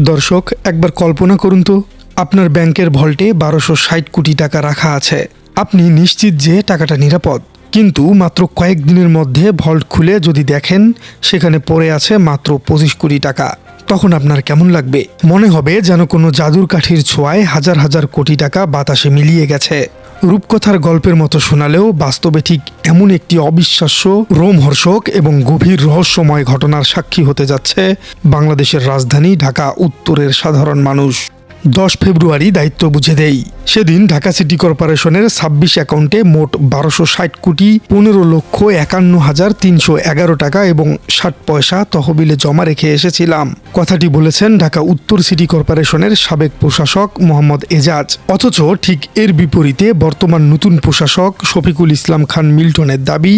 দর্শক, একবার কল্পনা করুন তো, আপনার ব্যাংকের ভল্টে ১২৬০ কোটি টাকা রাখা আছে। আপনি নিশ্চিত যে টাকাটা নিরাপদ, কিন্তু মাত্র কয়েকদিনের মধ্যে ভল্ট খুলে যদি দেখেন সেখানে পড়ে আছে মাত্র ২৫ কোটি টাকা, তখন আপনার কেমন লাগবে? মনে হবে যেন কোনো জাদুর কাঠির ছোঁয়ায় হাজার হাজার কোটি টাকা বাতাসে মিলিয়ে গেছে। রূপকথার গল্পের মতো শোনালেও বাস্তবে ঠিক এমন একটি অবিশ্বাস্য, রোমহর্ষক এবং গভীর রহস্যময় ঘটনার সাক্ষী হতে যাচ্ছে বাংলাদেশের রাজধানী ঢাকা উত্তরের সাধারণ মানুষ। ১০ ফেব্রুয়ারি দায়িত্ব বুঝে দেই। সেদিন ঢাকা সিটি কর্পোরেশনের ২৬ অ্যাকাউন্টে মোট ১২৬০ কোটি ১৫,৫১,৩১১ টাকা এবং ৬০ পয়সা তহবিলে জমা রেখে এসেছিলাম। কথাটি বলেছেন ঢাকা উত্তর সিটি কর্পোরেশনের সাবেক প্রশাসক মোহাম্মদ এজাজ। অথচ ঠিক এর বিপরীতে বর্তমান নতুন প্রশাসক শফিকুল ইসলাম খান মিল্টনের দাবি,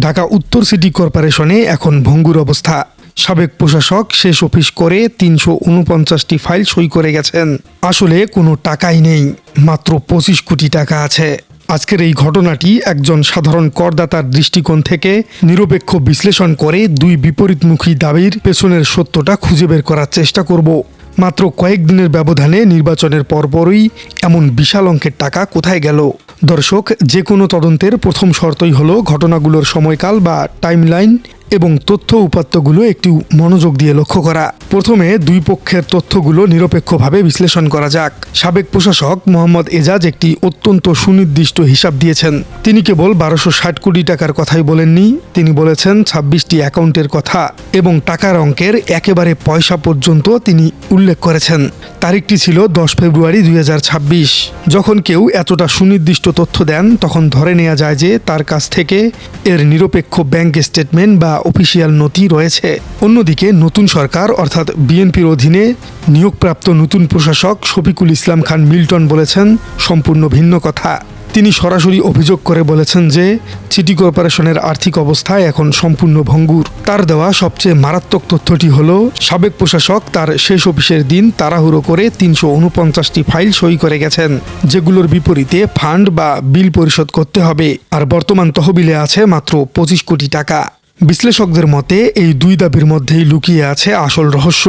ঢাকা উত্তর সিটি কর্পোরেশনে এখন ভঙ্গুর অবস্থা। সাবেক প্রশাসক শেষ অফিস করে ৩৪৯টি ফাইল সই করে গেছেন। আসলে কোনো টাকাই নেই, মাত্র ২৫ কোটি টাকা আছে। আজকের এই ঘটনাটি একজন সাধারণ করদাতার দৃষ্টিকোণ থেকে নিরপেক্ষ বিশ্লেষণ করে দুই বিপরীতমুখী দাবির পেছনের সত্যটা খুঁজে বের করার চেষ্টা করব। মাত্র কয়েকদিনের ব্যবধানে নির্বাচনের পরপরই এমন বিশাল অঙ্কের টাকা কোথায় গেল? দর্শক, যে কোনো তদন্তের প্রথম শর্তই হলো ঘটনাগুলোর সময়কাল বা টাইমলাইন এবং তথ্য উপাত্তগুলো একটু মনোযোগ দিয়ে লক্ষ্য করা। প্রথমে দুই পক্ষের তথ্যগুলো নিরপেক্ষভাবে বিশ্লেষণ করা যাক। সাবেক প্রশাসক মোহাম্মদ এজাজ একটি অত্যন্ত সুনির্দিষ্ট হিসাব দিয়েছেন। তিনি কেবল ১২৬০ কোটি টাকার কথাই বলেননি, তিনি বলেছেন ২৬টি অ্যাকাউন্টের কথা এবং টাকার অঙ্কের একেবারে পয়সা পর্যন্ত তিনি উল্লেখ করেছেন। তারিখটি ছিল ১০ ফেব্রুয়ারি ২০২৬। যখন কেউ এতটা সুনির্দিষ্ট তথ্য দেন তখন ধরে নেওয়া যায় যে তার কাছ থেকে এর নিরপেক্ষ ব্যাংক স্টেটমেন্ট বা অফিসিয়াল নথি রয়েছে। অন্যদিকে নতুন সরকার অর্থাৎ বিএনপির অধীনে নিয়োগপ্রাপ্ত নতুন প্রশাসক শফিকুল ইসলাম খান মিল্টন বলেছেন সম্পূর্ণ ভিন্ন কথা। তিনি সরাসরি অভিযোগ করে বলেছেন যে সিটি কর্পোরেশনের আর্থিক অবস্থা এখন সম্পূর্ণ ভঙ্গুর। তার দেওয়া সবচেয়ে মারাত্মক তথ্যটি হলো, সাবেক প্রশাসক তার শেষ অফিসের দিন তাড়াহুড়ো করে ৩৪৯টি ফাইল সই করে গেছেন, যেগুলোর বিপরীতে ফান্ড বা বিল পরিশোধ করতে হবে, আর বর্তমান তহবিলে আছে মাত্র ২৫ কোটি টাকা। বিশ্লেষকদের মতে এই দুই দাবির মধ্যেই লুকিয়ে আছে আসল রহস্য।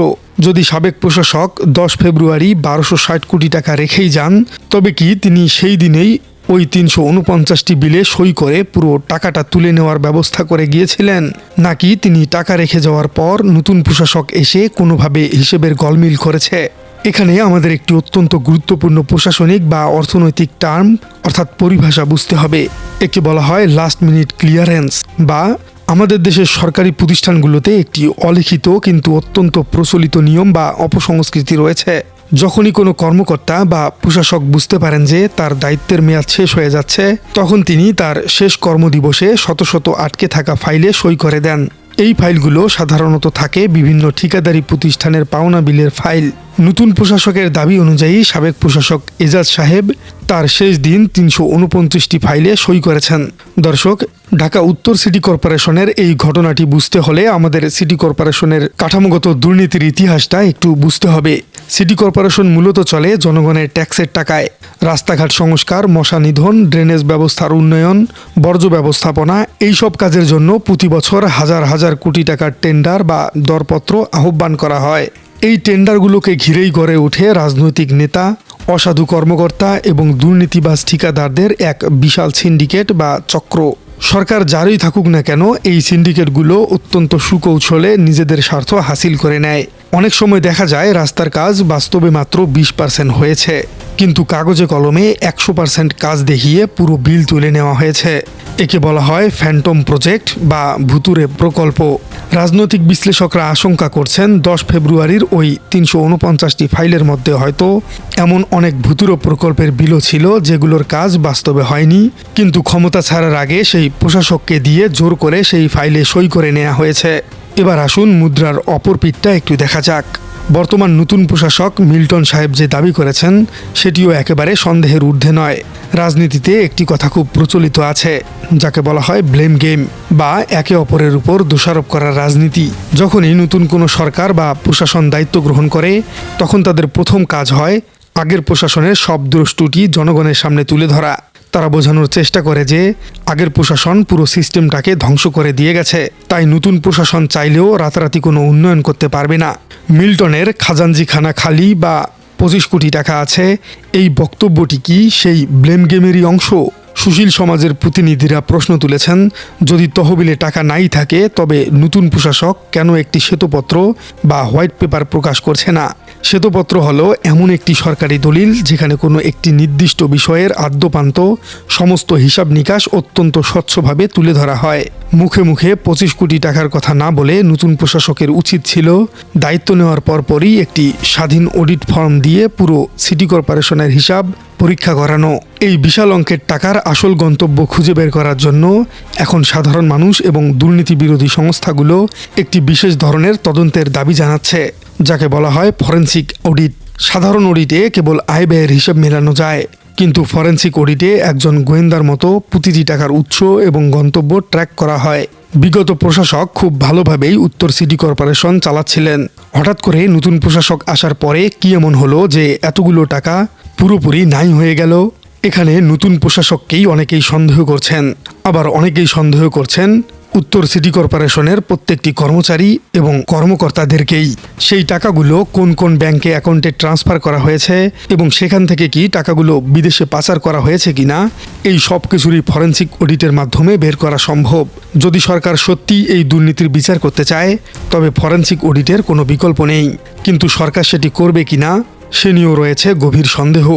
যদি সাবেক প্রশাসক ১০ ফেব্রুয়ারি ১২৬০ কোটি টাকা রেখেই যান, তবে কি তিনি সেই দিনেই ওই ৩৪৯টি বিলে সই করে পুরো টাকাটা তুলে নেওয়ার ব্যবস্থা করে গিয়েছিলেন, নাকি তিনি টাকা রেখে যাওয়ার পর নতুন প্রশাসক এসে কোনোভাবে হিসেবের গলমিল করেছে? এখানে আমাদের একটি অত্যন্ত গুরুত্বপূর্ণ প্রশাসনিক বা অর্থনৈতিক টার্ম অর্থাৎ পরিভাষা বুঝতে হবে। একে বলা হয় লাস্ট মিনিট ক্লিয়ারেন্স, বা আমাদের দেশের সরকারি প্রতিষ্ঠানগুলোতে একটি অলিখিত কিন্তু অত্যন্ত প্রচলিত নিয়ম বা অপসংস্কৃতি রয়েছে। যখনই কোনো কর্মকর্তা বা প্রশাসক বুঝতে পারেন যে তার দায়িত্বের মেয়াদ শেষ হয়ে যাচ্ছে, তখন তিনি তার শেষ কর্মদিবসে শত শত আটকে থাকা ফাইলে সই করে দেন। এই ফাইলগুলো সাধারণত থাকে বিভিন্ন ঠিকাদারি প্রতিষ্ঠানের পাওনা বিলের ফাইল। নতুন প্রশাসকের দাবি অনুযায়ী সাবেক প্রশাসক এজাজ সাহেব তার শেষ দিন ৩৪৯টি ফাইলে সই করেছেন। দর্শক, ঢাকা উত্তর সিটি কর্পোরেশনের এই ঘটনাটি বুঝতে হলে আমাদের সিটি কর্পোরেশনের কাঠামোগত দুর্নীতির ইতিহাসটা একটু বুঝতে হবে। সিটি কর্পোরেশন মূলত চলে জনগণের ট্যাক্সের টাকায়। রাস্তাঘাট সংস্কার, মশা নিধন, ড্রেনেজ ব্যবস্থার উন্নয়ন, বর্জ্য ব্যবস্থাপনা, এইসব কাজের জন্য প্রতি বছর হাজার হাজার কোটি টাকার টেন্ডার বা দরপত্র আহ্বান করা হয়। এই টেন্ডারগুলোকে ঘিরেই গড়ে ওঠে রাজনৈতিক নেতা, অসাধু কর্মকর্তা এবং দুর্নীতিবাজ ঠিকাদারদের এক বিশাল সিন্ডিকেট বা চক্র। সরকার যারই থাকুক না কেন, এই সিন্ডিকেটগুলো অত্যন্ত সুকৌশলে নিজেদের স্বার্থ হাসিল করে নেয়। অনেক সময় দেখা যায় রাস্তার কাজ বাস্তবে মাত্র ২০% হয়েছে, কিন্তু কাগজে কলমে ১০০% কাজ দেখিয়ে পুরো বিল তুলে নেওয়া হয়েছে। একে বলা হয় ফ্যান্টম প্রজেক্ট বা ভুতুরে প্রকল্প। রাজনৈতিক বিশ্লেষকরা আশঙ্কা করছেন ১০ ফেব্রুয়ারির ওই ৩৪৯টি ফাইলের মধ্যে হয়তো এমন অনেক ভুতুরে প্রকল্পের বিলও ছিল যেগুলোর কাজ বাস্তবে হয়নি, কিন্তু ক্ষমতা ছাড়ার আগে সেই প্রশাসককে দিয়ে জোর করে সেই ফাইলে সই করে নেওয়া হয়েছে। এবার আসুন মুদ্রার অপর পিঠটা একটু দেখা যাক। বর্তমান নতুন প্রশাসক মিল্টন সাহেব যে দাবি করেছেন সেটিও একেবারে সন্দেহের ঊর্ধ্বে নয়। রাজনীতিতে একটি কথা খুব প্রচলিত আছে, যাকে বলা হয় ব্লেম গেম বা একে অপরের উপর দোষারোপ করার রাজনীতি। যখনই নতুন কোনো সরকার বা প্রশাসন দায়িত্ব গ্রহণ করে, তখন তাদের প্রথম কাজ হয় আগের প্রশাসনের সব দোষ ত্রুটি জনগণের সামনে তুলে ধরা। তারা বোঝানোর চেষ্টা করে যে আগের প্রশাসন পুরো সিস্টেমটাকে ধ্বংস করে দিয়ে গেছে, তাই নতুন প্রশাসন চাইলেও রাতারাতি কোনো উন্নয়ন করতে পারবে না। মিল্টনের খাজাঞ্জিখানা খালি বা 25 কোটি টাকা আছে, এই বক্তব্যটি কি সেই ব্লেম গেমেরই অংশ? সুশীল সমাজের প্রতিনিধিরা প্রশ্ন তুলেছেন, যদি তহবিলে টাকা নাই থাকে তবে নতুন প্রশাসক কেন একটি শ্বেতপত্র বা হোয়াইট পেপার প্রকাশ করছে না? শ্বেতপত্র হলো এমন একটি সরকারি দলিল যেখানে কোনো একটি নির্দিষ্ট বিষয়ের আদ্যপান্ত সমস্ত হিসাব নিকাশ অত্যন্ত স্বচ্ছভাবে তুলে ধরা হয়। মুখে মুখে 25 কোটি টাকার কথা না বলে নতুন প্রশাসকের উচিত ছিল দায়িত্ব নেওয়ার পরপরই একটি স্বাধীন অডিট ফর্ম দিয়ে পুরো সিটি কর্পোরেশনের হিসাব পরীক্ষা করানো। এই বিশাল অঙ্কের টাকার আসল গন্তব্য খুঁজে বের করার জন্য এখন সাধারণ মানুষ এবং দুর্নীতি বিরোধী সংস্থাগুলো একটি বিশেষ ধরনের তদন্তের দাবি জানাচ্ছে, যাকে বলা হয় ফরেনসিক অডিট। সাধারণ অডিটে কেবল আয় ব্যয়ের হিসাব মেলানো যায়, কিন্তু ফরেনসিক অডিটে একজন গোয়েন্দার মতো প্রতিটি টাকার উৎস এবং গন্তব্য ট্র্যাক করা হয়। বিগত প্রশাসক খুব ভালোভাবেই উত্তর সিটি কর্পোরেশন চালাচ্ছিলেন। হঠাৎ করে নতুন প্রশাসক আসার পরে কি এমন হলো যে এতগুলো টাকা পুরোপুরি নাই হয়ে গেল? এখানে নতুন প্রশাসককেই অনেকেই সন্দেহ করছেন, আবার অনেকেই সন্দেহ করছেন উত্তর সিটি কর্পোরেশনের প্রত্যেকটি কর্মচারী এবং কর্মকর্তাদেরকেই। সেই টাকাগুলো কোন কোন ব্যাংকে অ্যাকাউন্টে ট্রান্সফার করা হয়েছে এবং সেখান থেকে কি টাকাগুলো বিদেশে পাচার করা হয়েছে কিনা, এই সব কিছুরই ফরেনসিক অডিটের মাধ্যমে বের করা সম্ভব। যদি সরকার সত্যি এই দুর্নীতির বিচার করতে চায় তবে ফরেনসিক অডিটের কোনো বিকল্প নেই, কিন্তু সরকার সেটি করবে কিনা সে নিয়েও রয়েছে গভীর সন্দেহ,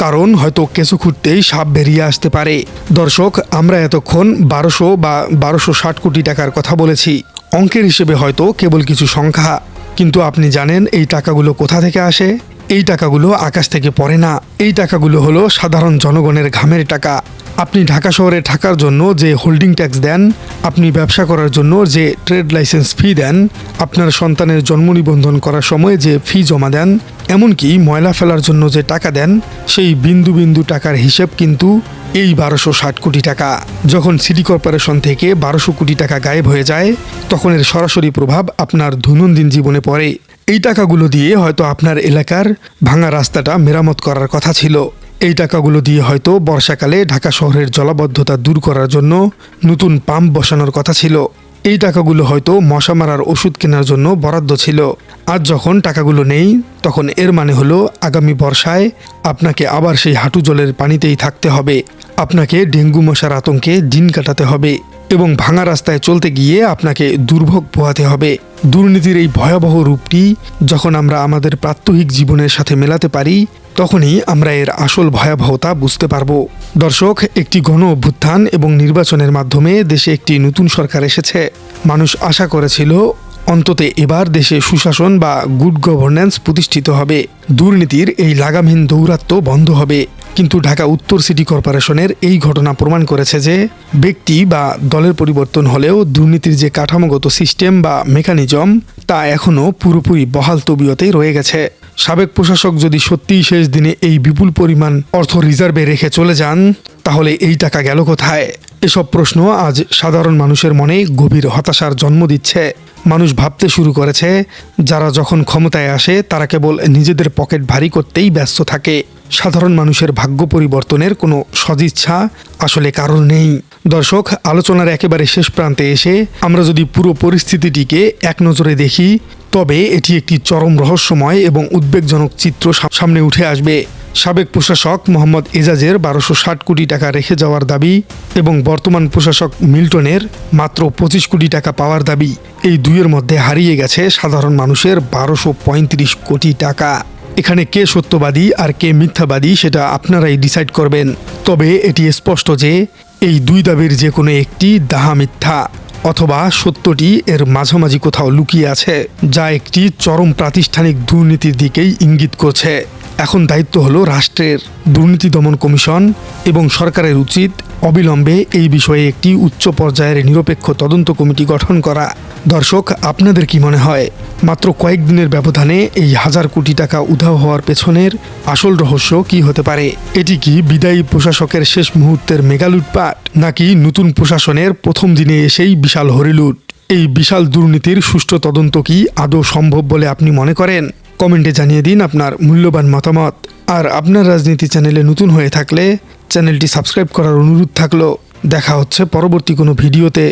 কারণ হয়তো কেঁচো খুঁড়তেই সাপ বেরিয়ে আসতে পারে। দর্শক, আমরা এতক্ষণ 1200 বা 1260 কোটি টাকার কথা বলেছি। অঙ্কের হিসেবে হয়তো কেবল কিছু সংখ্যা, কিন্তু আপনি জানেন এই টাকাগুলো কোথা থেকে আসে? এই টাকাগুলো আকাশ থেকে পড়ে না। এই টাকাগুলো হলো সাধারণ জনগণের ঘামের টাকা। আপনি ঢাকা শহরে থাকার জন্য যে হোল্ডিং ট্যাক্স দেন, আপনি ব্যবসা করার জন্য যে ট্রেড লাইসেন্স ফি দেন, আপনার সন্তানের জন্ম নিবন্ধন করার সময় যে ফি জমা দেন, এমনকি ময়লা ফেলার জন্য যে টাকা দেন, সেই বিন্দু বিন্দু টাকার হিসেব কিন্তু এই 1260 কোটি টাকা। যখন সিটি কর্পোরেশন থেকে 1200 কোটি টাকা গায়েব হয়ে যায় তখন এর সরাসরি প্রভাব আপনার দৈনন্দিন জীবনে পড়ে। এই টাকাগুলো দিয়ে হয়তো আপনার এলাকার ভাঙা রাস্তাটা মেরামত করার কথা ছিল। এই টাকাগুলো দিয়ে হয়তো বর্ষাকালে ঢাকা শহরের জলাবদ্ধতা দূর করার জন্য নতুন পাম্প বসানোর কথা ছিল। এই টাকাগুলো হয়তো মশা মারার ওষুধ কেনার জন্য বরাদ্দ ছিল। আজ যখন টাকাগুলো নেই তখন এর মানে হলো আগামী বর্ষায় আপনাকে আবার সেই হাঁটু জলের পানিতেই থাকতে হবে, আপনাকে ডেঙ্গু মশার আতঙ্কে দিন কাটাতে হবে এবং ভাঙা রাস্তায় চলতে গিয়ে আপনাকে দুর্ভোগ পোহাতে হবে। দুর্নীতির এই ভয়াবহ রূপটি যখন আমরা আমাদের প্রাত্যহিক জীবনের সাথে মেলাতে পারি তখনই আমরা এর আসল ভয়াবহতা বুঝতে পারব। দর্শক, একটি গণ অভ্যুত্থান এবং নির্বাচনের মাধ্যমে দেশে একটি নতুন সরকার এসেছে। মানুষ আশা করেছিল অন্তত এবার দেশে সুশাসন বা গুড গভর্নেন্স প্রতিষ্ঠিত হবে, দুর্নীতির এই লাগামহীন দৌরাত্ম্য বন্ধ হবে। কিন্তু ঢাকা উত্তর সিটি কর্পোরেশনের এই ঘটনা প্রমাণ করেছে যে ব্যক্তি বা দলের পরিবর্তন হলেও দুর্নীতির যে কাঠামোগত সিস্টেম বা মেকানিজম তা এখনও পুরোপুরি বহাল তবিয়তেই রয়ে গেছে। সাবেক প্রশাসক যদি সত্যিই শেষ দিনে এই বিপুল পরিমাণ অর্থ রিজার্ভে রেখে চলে যান তাহলে এই টাকা গেল কোথায়? এসব প্রশ্ন আজ সাধারণ মানুষের মনে গভীর হতাশার জন্ম দিচ্ছে। মানুষ ভাবতে শুরু করেছে যারা যখন ক্ষমতায় আসে তারা কেবল নিজেদের পকেট ভারী করতেই ব্যস্ত থাকে। সাধারণ মানুষের ভাগ্য পরিবর্তনের কোনো সদিচ্ছা আসলে কারণ নেই। দর্শক, আলোচনার একেবারে শেষ প্রান্তে এসে আমরা যদি পুরো পরিস্থিতিটিকে এক নজরে দেখি তবে এটি একটি চরম রহস্যময় এবং উদ্বেগজনক চিত্র সামনে উঠে আসবে। সাবেক প্রশাসক মোহাম্মদ এজাজের 1260 কোটি টাকা রেখে যাওয়ার দাবি এবং বর্তমান প্রশাসক মিল্টনের মাত্র 25 কোটি টাকা পাওয়ার দাবি, এই দুইয়ের মধ্যে হারিয়ে গেছে সাধারণ মানুষের 1235 কোটি টাকা। এখানে কে সত্যবাদী আর কে মিথ্যাবাদী সেটা আপনারাই ডিসাইড করবেন। তবে এটি স্পষ্ট যে এই দুই দাবির যে কোনো একটি ডাহা মিথ্যা, অথবা সত্যটি এর মাঝামাঝি কোথাও লুকিয়ে আছে, যা একটি চরম প্রাতিষ্ঠানিক দুর্নীতির দিকেই ইঙ্গিত করছে। এখন দায়িত্ব হলো রাষ্ট্রের। দুর্নীতি দমন কমিশন এবং সরকারের উচিত অবিলম্বে এই বিষয়ে একটি উচ্চ পর্যায়ের নিরপেক্ষ তদন্ত কমিটি গঠন করা। দর্শক, আপনাদের কি মনে হয় মাত্র কয়েকদিনের ব্যবধানে এই 1000 কোটি টাকা উধাও হওয়ার পেছনের আসল রহস্য কি হতে পারে? এটি কি বিদায়ী প্রশাসকের শেষ মুহূর্তের মেগা লুটপাট, নাকি নতুন প্রশাসনের প্রথম দিনে এসেই বিশাল হরিলুট? এই বিশাল দুর্নীতির সুষ্ঠু তদন্ত কি আদৌ সম্ভব বলে আপনি মনে করেন? কমেন্টে জানিয়ে দিন আপনার মূল্যবান মতামত। আর আপনার রাজনীতি চ্যানেলে নতুন হয়ে থাকলে চ্যানেলটি সাবস্ক্রাইব করার অনুরোধ থাকলো। দেখা হচ্ছে পরবর্তী কোনো ভিডিওতে।